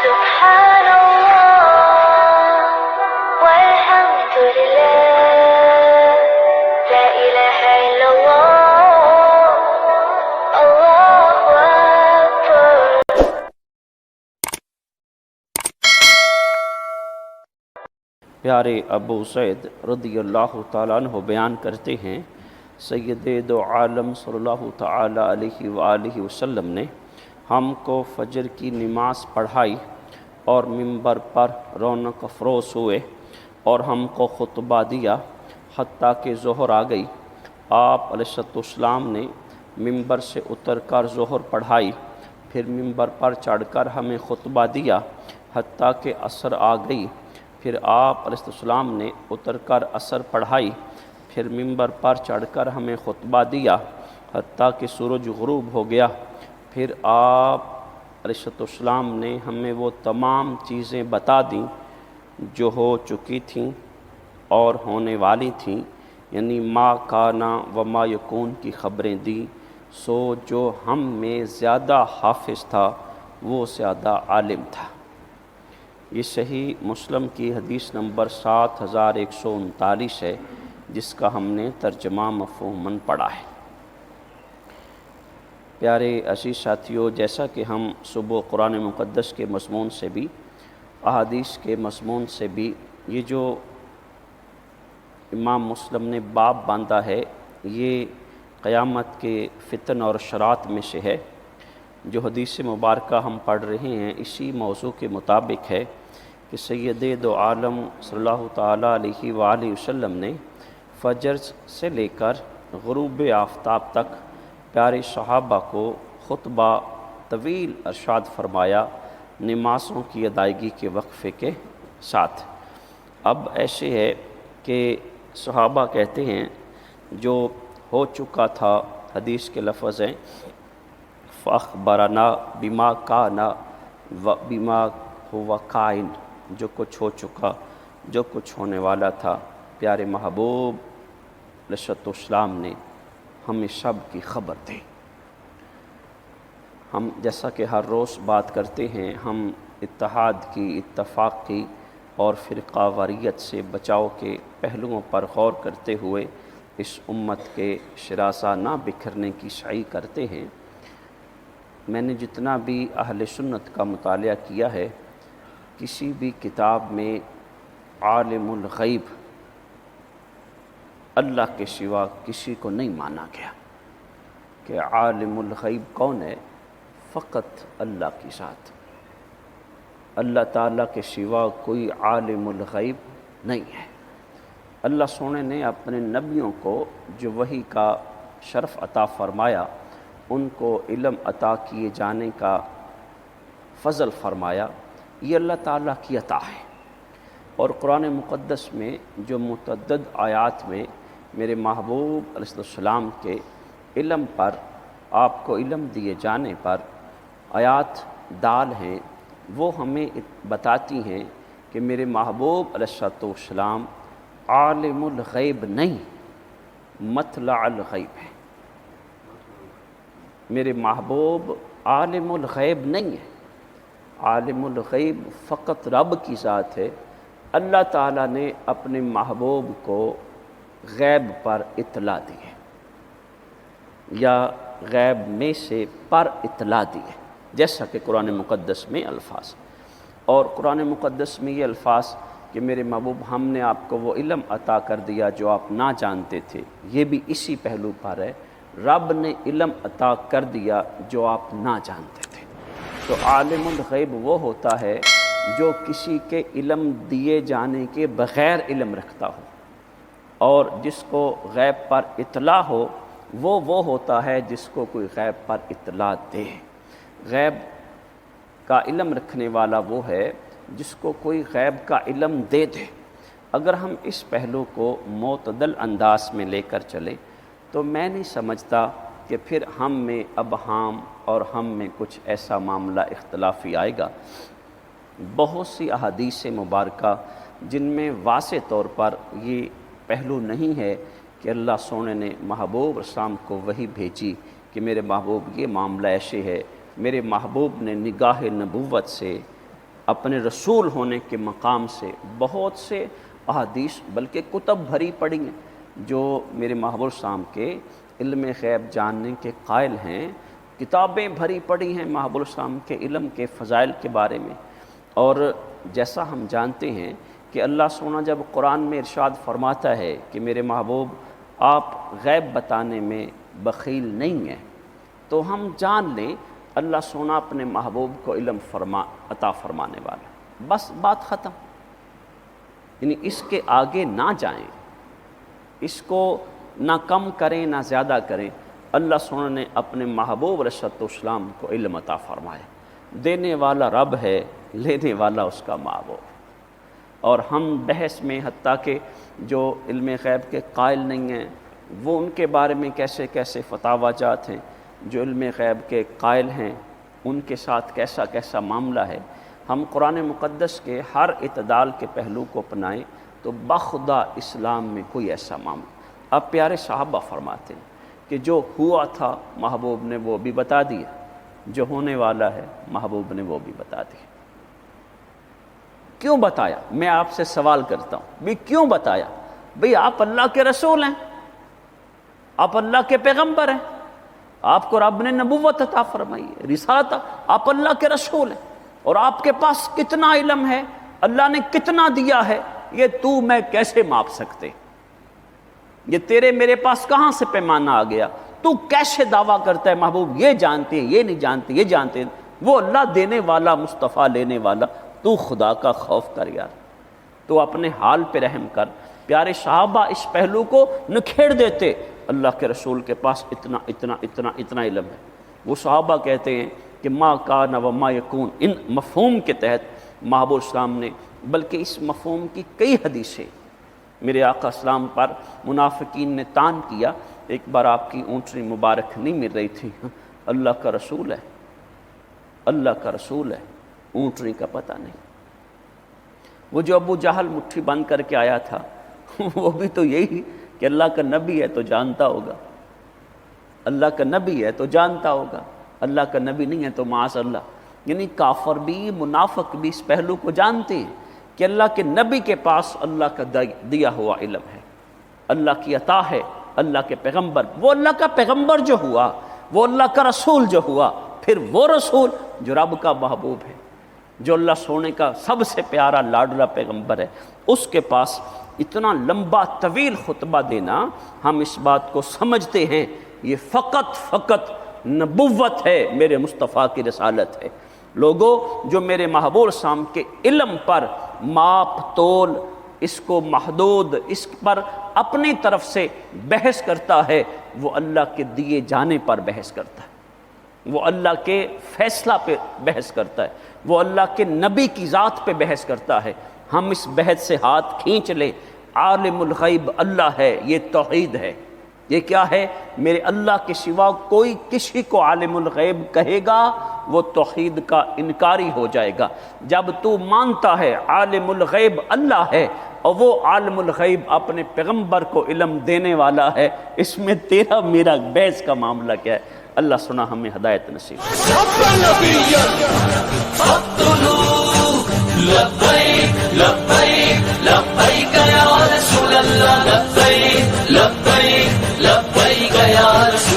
سبحان الله والحمد لله لا إله إلا الله الله أكبر. پیارے ابو سعید رضی اللہ تعالیٰ عنہ بیان کرتے ہیں سید دو عالم صلی اللہ تعالیٰ علیہ وآلہ وسلم نے ہم کو فجر کی نماز پڑھائی اور منبر پر رونق افروز ہوئے اور ہم کو خطبہ دیا حتیٰ کہ ظہر آ گئی. آپ علیہ السلام نے منبر سے اتر کر ظہر پڑھائی، پھر منبر پر چڑھ کر ہمیں خطبہ دیا حتیٰ کہ عصر آ گئی. پھر آپ علیہ السلام نے اتر کر عصر پڑھائی، پھر منبر پر چڑھ کر ہمیں خطبہ دیا حتیٰ کہ سورج غروب ہو گیا. پھر آپ علیہ السلام نے ہمیں وہ تمام چیزیں بتا دیں جو ہو چکی تھیں اور ہونے والی تھیں، یعنی ما کانا و ما یکون کی خبریں دیں. سو جو ہم میں زیادہ حافظ تھا وہ زیادہ عالم تھا. یہ صحیح مسلم کی حدیث نمبر 7139 ہے، جس کا ہم نے ترجمہ مفہوماً پڑھا ہے. پیارے عزیز ساتھیو، جیسا کہ ہم صبح قرآن مقدس کے مضمون سے بھی احادیث کے مضمون سے بھی یہ جو امام مسلم نے باب باندھا ہے یہ قیامت کے فتن اور شرات میں سے ہے. جو حدیث مبارکہ ہم پڑھ رہے ہیں اسی موضوع کے مطابق ہے کہ سید دو عالم صلی اللہ تعالیٰ علیہ وآلہ وسلم نے فجر سے لے کر غروب آفتاب تک پیارے صحابہ کو خطبہ طویل ارشاد فرمایا نمازوں کی ادائیگی کے وقفے کے ساتھ. اب ایسے ہے کہ صحابہ کہتے ہیں جو ہو چکا تھا، حدیث کے لفظ ہیں فاخبرنا بما کانا و بما هو کائن، جو کچھ ہو چکا، جو کچھ ہونے والا تھا پیارے محبوب علیہ السلام نے ہمیں سب کی خبر دی. ہم جیسا کہ ہر روز بات کرتے ہیں، ہم اتحاد کی، اتفاق کی اور فرقہ واریت سے بچاؤ کے پہلوؤں پر غور کرتے ہوئے اس امت کے شراسہ نہ بکھرنے کی سعی کرتے ہیں. میں نے جتنا بھی اہل سنت کا مطالعہ کیا ہے، کسی بھی کتاب میں عالم الغیب اللہ کے سوا کسی کو نہیں مانا گیا کہ عالم الغیب کون ہے. فقط اللہ کی ذات، اللہ تعالیٰ کے سوا کوئی عالم الغیب نہیں ہے. اللہ سونے نے اپنے نبیوں کو جو وحی کا شرف عطا فرمایا، ان کو علم عطا کیے جانے کا فضل فرمایا، یہ اللہ تعالیٰ کی عطا ہے. اور قرآن مقدس میں جو متعدد آیات میں میرے محبوب علیہ السلام کے علم پر، آپ کو علم دیے جانے پر آیات دال ہیں، وہ ہمیں بتاتی ہیں کہ میرے محبوب علیہ السلام عالم الغیب نہیں، مطلع الغیب ہے. میرے محبوب عالم الغیب نہیں ہے. عالم الغیب فقط رب کی ذات ہے. اللہ تعالیٰ نے اپنے محبوب کو غیب پر اطلاع دی ہے، یا غیب میں سے پر اطلاع دی ہے، جیسا کہ قرآن مقدس میں الفاظ. اور قرآن مقدس میں یہ الفاظ کہ میرے محبوب ہم نے آپ کو وہ علم عطا کر دیا جو آپ نہ جانتے تھے، یہ بھی اسی پہلو پر ہے. رب نے علم عطا کر دیا جو آپ نہ جانتے تھے. تو عالم الغیب وہ ہوتا ہے جو کسی کے علم دیے جانے کے بغیر علم رکھتا ہو، اور جس کو غیب پر اطلاع ہو وہ ہوتا ہے جس کو کوئی غیب پر اطلاع دے. غیب کا علم رکھنے والا وہ ہے جس کو کوئی غیب کا علم دے دے. اگر ہم اس پہلو کو معتدل انداز میں لے کر چلیں تو میں نہیں سمجھتا کہ پھر ہم میں ابہام اور ہم میں کچھ ایسا معاملہ اختلافی آئے گا. بہت سی احادیث مبارکہ جن میں واضح طور پر یہ پہلو نہیں ہے کہ اللہ سونے نے محبوب اسلام کو وحی بھیجی کہ میرے محبوب یہ معاملہ ایسے ہے. میرے محبوب نے نگاہ نبوت سے اپنے رسول ہونے کے مقام سے بہت سے احادیث بلکہ کتب بھری پڑی ہیں جو میرے محبوب السلام کے علم غیب جاننے کے قائل ہیں، کتابیں بھری پڑی ہیں محبوب السلام کے علم کے فضائل کے بارے میں۔ اور جیسا ہم جانتے ہیں کہ اللہ سونا جب قرآن میں ارشاد فرماتا ہے کہ میرے محبوب آپ غیب بتانے میں بخیل نہیں ہیں، تو ہم جان لیں اللہ سونا اپنے محبوب کو علم عطا فرمانے والا، بس بات ختم۔ یعنی اس کے آگے نہ جائیں، اس کو نہ کم کریں نہ زیادہ کریں۔ اللہ سونا نے اپنے محبوب علیہ الصلوۃ والسلام کو علم عطا فرمایا، دینے والا رب ہے، لینے والا اس کا محبوب۔ اور ہم بحث میں حتیٰ کہ جو علم غیب کے قائل نہیں ہیں وہ ان کے بارے میں کیسے کیسے فتاوی جات ہیں، جو علم غیب کے قائل ہیں ان کے ساتھ کیسا کیسا معاملہ ہے۔ ہم قرآن مقدس کے ہر اعتدال کے پہلو کو اپنائیں تو بخدا اسلام میں کوئی ایسا معاملہ۔ اب پیارے صحابہ فرماتے ہیں کہ جو ہوا تھا محبوب نے وہ بھی بتا دیا، جو ہونے والا ہے محبوب نے وہ بھی بتا دیا۔ کیوں بتایا؟ میں آپ سے سوال کرتا ہوں بھی کیوں بتایا؟ بھئی آپ اللہ کے رسول ہیں، آپ اللہ کے پیغمبر ہیں، آپ کو رب نے نبوت عطا فرمائی ہے، رسالت، آپ اللہ کے رسول ہیں، اور آپ کے پاس کتنا علم ہے، اللہ نے کتنا دیا ہے، یہ تو میں کیسے ماپ سکتے؟ یہ تیرے میرے پاس کہاں سے پیمانہ آ گیا؟ تو کیسے دعویٰ کرتا ہے محبوب یہ جانتے ہیں، یہ نہیں جانتے، یہ جانتے ہیں؟ وہ اللہ دینے والا، مصطفیٰ لینے والا، تو خدا کا خوف کر یار، تو اپنے حال پہ رحم کر۔ پیارے صحابہ اس پہلو کو نکھیڑ دیتے، اللہ کے رسول کے پاس اتنا اتنا اتنا اتنا علم ہے۔ وہ صحابہ کہتے ہیں کہ ما کان و ما یکون، ان مفہوم کے تحت محبوب اسلام نے، بلکہ اس مفہوم کی کئی حدیثیں میرے آقا اسلام پر منافقین نے تان کیا۔ ایک بار آپ کی اونٹنی مبارک نہیں مل رہی تھی، اللہ کا رسول ہے، اللہ کا رسول ہے، اونٹنی کا پتہ نہیں۔ وہ جو ابو جہل مٹھی بند کر کے آیا تھا وہ بھی تو یہی کہ اللہ کا نبی ہے تو جانتا ہوگا، اللہ کا نبی ہے تو جانتا ہوگا، اللہ کا نبی نہیں ہے تو معاذ اللہ۔ یعنی کافر بھی منافق بھی اس پہلو کو جانتے ہیں کہ اللہ کے نبی کے پاس اللہ کا دیا ہوا علم ہے، اللہ کی عطا ہے، اللہ کے پیغمبر، وہ اللہ کا پیغمبر جو ہوا، وہ اللہ کا رسول جو ہوا، پھر وہ رسول جو رب کا محبوب ہے، جو اللہ سونے کا سب سے پیارا لاڈلا پیغمبر ہے، اس کے پاس اتنا لمبا طویل خطبہ دینا، ہم اس بات کو سمجھتے ہیں یہ فقط نبوت ہے، میرے مصطفیٰ کی رسالت ہے۔ لوگوں جو میرے محبوب السلام کے علم پر ماپ تول، اس کو محدود، اس پر اپنی طرف سے بحث کرتا ہے، وہ اللہ کے دیے جانے پر بحث کرتا ہے، وہ اللہ کے فیصلہ پہ بحث کرتا ہے، وہ اللہ کے نبی کی ذات پہ بحث کرتا ہے۔ ہم اس بحث سے ہاتھ کھینچ لیں، عالم الغیب اللہ ہے، یہ توحید ہے۔ یہ کیا ہے؟ میرے اللہ کے سوا کوئی کسی کو عالم الغیب کہے گا وہ توحید کا انکاری ہو جائے گا۔ جب تو مانتا ہے عالم الغیب اللہ ہے اور وہ عالم الغیب اپنے پیغمبر کو علم دینے والا ہے، اس میں تیرا میرا بحث کا معاملہ کیا ہے؟ اللہ سنا ہمیں ہدایت نصیب۔ لبیک لبیک لبیک یا رسول اللہ، لبیک لبیک لبیک یا رسول